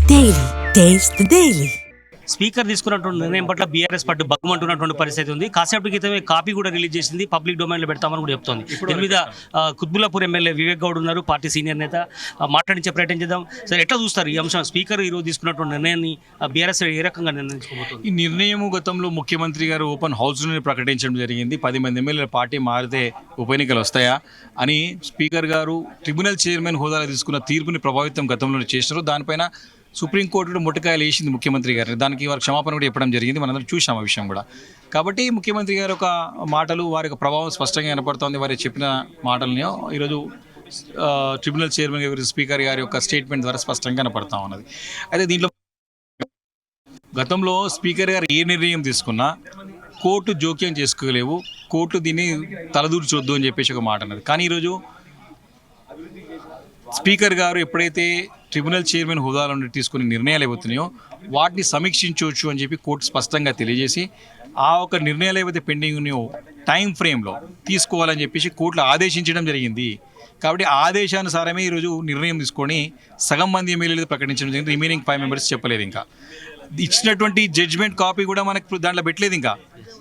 Daily. Taste the Daily. Speaker తీసుకున్నటువంటి నిర్ణయం పట్ల బీఆర్ఎస్ పార్టీ బగ్గుమంటున్నటువంటి పరిస్థితి ఉంది. కాసేపటి క్రితమే కాపీ కూడా రిలీజ్ చేసింది, పబ్లిక్ డొమైన్లో పెడతామని కూడా చెప్తోంది. దీని మీద కుత్బుల్లాపూర్ ఎమ్మెల్యే వివేక్ గౌడ్ ఉన్నారు, పార్టీ సీనియర్ నేత, మాట్లాడించే ప్రయత్నం చేద్దాం. సార్, ఎట్లా చూస్తారు ఈ అంశం? స్పీకర్ ఈరోజు తీసుకున్నటువంటి నిర్ణయాన్ని బీఆర్ఎస్ ఏ రకంగా నిర్ణయించుకోబోతుంది? ఈ నిర్ణయం గతంలో ముఖ్యమంత్రి గారు ఓపెన్ హౌస్లోనే ప్రకటించడం జరిగింది. 10 మంది ఎమ్మెల్యేల పార్టీ మారితే ఉప ఎన్నికలు వస్తాయా అని స్పీకర్ గారు ట్రిబ్యునల్ చైర్మన్ హోదాలో తీసుకున్న తీర్పుని ప్రభావితం గతంలో చేశారు. దానిపైన సుప్రీంకోర్టు ముట్టకాయలు వేసింది ముఖ్యమంత్రి గారిని. దానికి వారు క్షమాపణ కూడా చెప్పడం జరిగింది. మనందరం చూసాం ఆ విషయం కూడా. కాబట్టి ముఖ్యమంత్రి గారి ఒక మాటలు, వారి యొక్క ప్రభావం స్పష్టంగా కనపడుతోంది. వారు చెప్పిన మాటలని ఈరోజు ట్రిబ్యునల్ చైర్మన్ గారి, స్పీకర్ గారి యొక్క స్టేట్మెంట్ ద్వారా స్పష్టంగా కనపడతా ఉన్నది. అయితే దీంట్లో గతంలో స్పీకర్ గారు ఏ నిర్ణయం తీసుకున్నా కోర్టు జోక్యం చేసుకోలేవు, కోర్టు దీన్ని తలదూర్చొద్దు అని చెప్పేసి ఒక మాట అన్నది. కానీ ఈరోజు స్పీకర్ గారు ఎప్పుడైతే ట్రిబ్యునల్ చైర్మన్ హోదాలో తీసుకునే నిర్ణయాలు ఏవవుతున్నాయో వాటిని సమీక్షించవచ్చు అని చెప్పి కోర్టు స్పష్టంగా తెలియజేసి ఆ ఒక నిర్ణయాలు ఏవైతే పెండింగ్ ఉన్నాయో టైం ఫ్రేమ్లో తీసుకోవాలని చెప్పేసి కోర్టులో ఆదేశించడం జరిగింది. కాబట్టి ఆదేశానుసారమే ఈరోజు నిర్ణయం తీసుకొని సగం మంది ఎమ్మెల్యేలు ప్రకటించడం జరిగింది. రిమైనింగ్ 5 మెంబర్స్ చెప్పలేదు. ఇంకా ఇచ్చినటువంటి జడ్జ్మెంట్ కాపీ కూడా మనకు దాంట్లో పెట్టలేదు. ఇంకా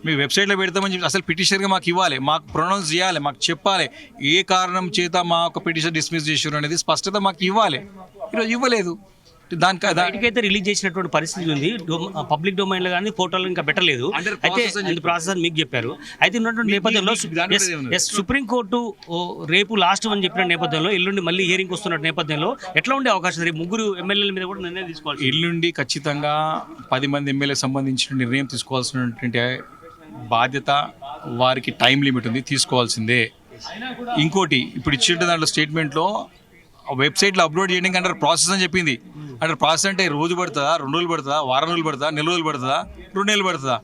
మీ వెబ్సైట్లో పెడతామని చెప్పి అసలు పిటిషనర్గా మాకు ఇవ్వాలి, మాకు ప్రొనౌన్స్ చేయాలి, మాకు చెప్పాలి ఏ కారణం చేత మా ఒక పిటిషన్ డిస్మిస్ చేసారు అనేది స్పష్టత మాకు ఇవ్వాలి. ఈరోజు ఇవ్వలేదు. దానికైతే రిలీజ్ చేసినటువంటి పరిస్థితి ఉంది. పబ్లిక్ డొమైన్లో కానీ ఫోటోలు ఇంకా పెట్టలేదు. అయితే ప్రాసెస్ అని మీకు చెప్పారు. అయితే ఉన్నటువంటి నేపథ్యంలో సుప్రీంకోర్టు రేపు లాస్ట్ అని చెప్పిన నేపథ్యంలో ఎల్లుండి మళ్ళీ హియరింగ్ వస్తున్న నేపథ్యంలో ఎట్లా ఉండే అవకాశం? రేపు 3 ఎమ్మెల్యేల మీద కూడా నిర్ణయం తీసుకోవాలి. ఎల్లుండి ఖచ్చితంగా 10 మంది ఎమ్మెల్యేలకు సంబంధించిన నిర్ణయం తీసుకోవాల్సినటువంటి బాధ్యత వారికి టైం లిమిట్ ఉంది, తీసుకోవాల్సిందే. ఇంకోటి ఇప్పుడు ఇచ్చిన దాంట్లో స్టేట్మెంట్లో వెబ్సైట్లో అప్లోడ్ చేయడానికి అంటారు ప్రాసెస్ అని చెప్పింది. అంటే ప్రాసెస్ అంటే రోజు పడుతుందా, 2 రోజులు పడుతుందా, వారం రోజులు పడుతుందా, నెల రోజులు పడుతుందా, 2 నెలలు పడుతుందా?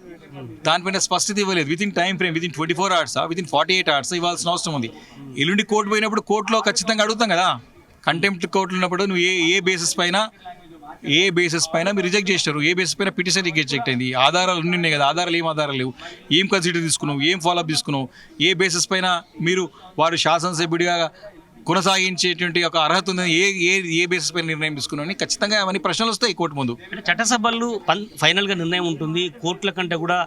దానిపైన స్పష్టత ఇవ్వలేదు. Within time frame, within 24 hours, within 48 hours ఇవ్వాల్సిన అవసరం ఉంది. ఎల్లుండి కోర్టు పోయినప్పుడు కోర్టులో ఖచ్చితంగా అడుగుతాం కదా. కంటెంప్ట్ కోర్టులో ఉన్నప్పుడు నువ్వు ఏ బేసిస్ పైన మీరు రిజెక్ట్ చేస్తారు, ఏ బేసిస్ పైన పిటిషన్ రిజెక్ట్ అయింది, ఆధారాలు అన్నీ ఉన్నాయి కదా, ఏం ఆధారాలు లేవు, ఏం కన్సిడర్ తీసుకున్నావు, ఏం ఫాలోఅప్ తీసుకున్నావు, ఏ బేసిస్ పైన మీరు వారు శాసనసభ్యుడిగా కొనసాగించేటువంటి ఒక అర్హత ఉందని ఏ బేసిస్ పైన నిర్ణయం తీసుకున్నామని ఖచ్చితంగా అవన్నీ ప్రశ్నలు వస్తాయి కోర్టు ముందు. చట్టసభలు ఫైనల్గా నిర్ణయం ఉంటుంది. కోర్టుల కంటే కూడా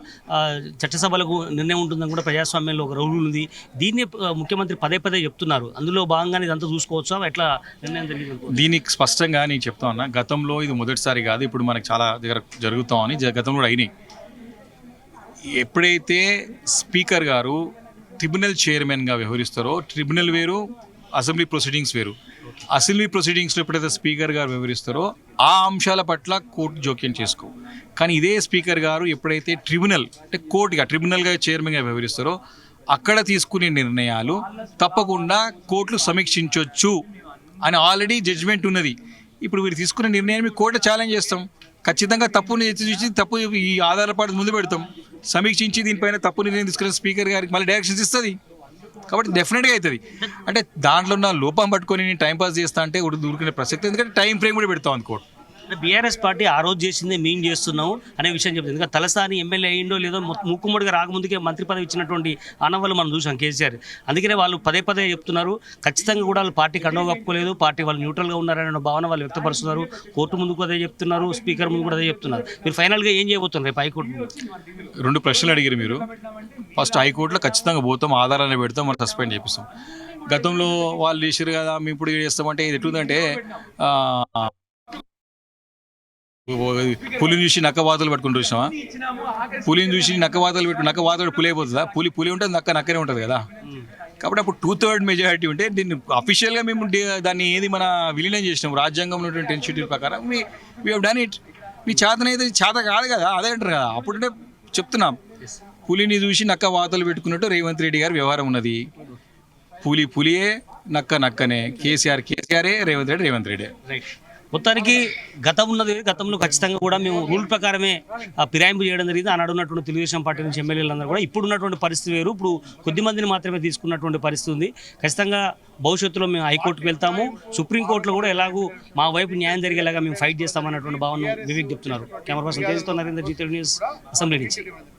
చట్టసభలకు నిర్ణయం ఉంటుందని కూడా ప్రజాస్వామ్యంలో ఒక రూల్ ఉంది. దీన్ని ముఖ్యమంత్రి పదే చెప్తున్నారు. అందులో భాగంగానే ఇదంతా చూసుకోవచ్చా? ఎట్లా నిర్ణయం జరిగింది? దీనికి స్పష్టంగా నేను చెప్తా ఉన్నా, గతంలో ఇది మొదటిసారి కాదు, ఇప్పుడు మనకు చాలా దగ్గర జరుగుతామని గతంలో కూడా అయినాయి. ఎప్పుడైతే స్పీకర్ గారు ట్రిబ్యునల్ చైర్మన్గా వ్యవహరిస్తారో, ట్రిబ్యునల్ వేరు, అసెంబ్లీ ప్రొసీడింగ్స్ వేరు. అసెంబ్లీ ప్రొసీడింగ్స్లో ఎప్పుడైతే స్పీకర్ గారు వ్యవహరిస్తారో ఆ అంశాల పట్ల కోర్టు జోక్యం చేసుకో. కానీ ఇదే స్పీకర్ గారు ఎప్పుడైతే ట్రిబ్యునల్గా చైర్మన్గా వ్యవహరిస్తారో అక్కడ తీసుకునే నిర్ణయాలు తప్పకుండా కోర్టులు సమీక్షించవచ్చు అని ఆల్రెడీ జడ్జిమెంట్ ఉన్నది. ఇప్పుడు వీరు తీసుకునే నిర్ణయాన్ని కోర్టు ఛాలెంజ్ చేస్తాం. ఖచ్చితంగా తప్పుని చూసి తప్పు ఈ ఆధారపడి ముందు పెడతాం. సమీక్షించి దీనిపైన తప్పు నిర్ణయం తీసుకునే స్పీకర్ గారికి మళ్ళీ డైరెక్షన్స్ ఇస్తుంది. కాబట్టి డెఫినెట్గా అవుతుంది. అంటే దాంట్లో ఉన్న లోపం పట్టుకొని నేను టైంపాస్ చేస్తా అంటే దూరుకునే ప్రసక్తి, ఎందుకంటే టైం ఫ్రేమ్ కూడా పెడతాం అనుకోండి. బీఆర్ఎస్ పార్టీ ఆ రోజు చేసిందే మేము చేస్తున్నాం అనే విషయం చెప్తుంది. ఎందుకంటే తలసాని ఎమ్మెల్యే అయ్యిండో లేదో ముక్కుమ్మడిగా రాకముందుకే మంత్రి పదవి ఇచ్చినటువంటి ఆనవాళ్ళు మనం చూసాం కేసీఆర్. అందుకనే వాళ్ళు పదే చెప్తున్నారు. ఖచ్చితంగా కూడా వాళ్ళు పార్టీ కండవ కప్పుకోలేదు, పార్టీ వాళ్ళు న్యూట్రల్గా ఉన్నారనే భావన వాళ్ళు వ్యక్తపరుస్తున్నారు. కోర్టు ముందుకు అదే చెప్తున్నారు, స్పీకర్ ముందు కూడా అదే చెప్తున్నారు. మీరు ఫైనల్గా ఏం చేయబోతున్నారు రేపు హైకోర్టు? 2 ప్రశ్నలు అడిగారు మీరు. ఫస్ట్, హైకోర్టులో ఖచ్చితంగా పోతాం, ఆధారాన్ని పెడతాం, మనం సస్పెండ్ చేపిస్తాం. గతంలో వాళ్ళు చేసారు కదా, మేము ఇప్పుడు చేస్తామంటే ఇది ఎట్లుందంటే పులిని చూసి నక్కవాతలు పట్టుకుని చూసినావా? పులిని చూసి నక్కవాతలు పులి అయిపోతుందా? పులి ఉంటుంది, నక్కనే ఉంటుంది కదా. కాబట్టి అప్పుడు 2/3 మెజారిటీ ఉంటే దీన్ని అఫీషియల్గా మేము దాన్ని మన విలీనం చేసినాం. రాజ్యాంగంలో ఉన్నటువంటి ఇన్స్టిట్యూట్ ప్రకారం వీ హ్యావ్ డన్ ఇట్. మీ చేతనైతే చేత కాదు కదా, అదే అంటారు కదా. అప్పుడంటే చెప్తున్నాం, పులిని చూసి నక్కవాతలు పెట్టుకున్నట్టు రేవంత్ రెడ్డి గారి వ్యవహారం ఉన్నది. పులియే, నక్కనే, కేసీఆరే, రేవంత్ రెడ్డి. మొత్తానికి గతంలో ఖచ్చితంగా కూడా మేము రూల్ ప్రకారమే ఫిరాయింపు చేయడం జరిగింది. ఆనాడు ఉన్నటువంటి తెలుగుదేశం పార్టీ నుంచి ఎమ్మెల్యేలందరూ కూడా ఇప్పుడు ఉన్నటువంటి పరిస్థితి వేరు. ఇప్పుడు కొద్ది మందిని మాత్రమే తీసుకున్నటువంటి పరిస్థితి ఉంది. ఖచ్చితంగా భవిష్యత్తులో మేము హైకోర్టుకు వెళ్తాము, సుప్రీంకోర్టులో కూడా ఎలాగూ మా వైపు న్యాయం జరిగేలాగా మేము ఫైట్ చేస్తామన్నటువంటి భావన వివేక్ చెప్తున్నారు. కెమెరా పర్సన్ తేజతో నరేందర్, జీ తెలుగు న్యూస్, అసెంబ్లీ నుంచి.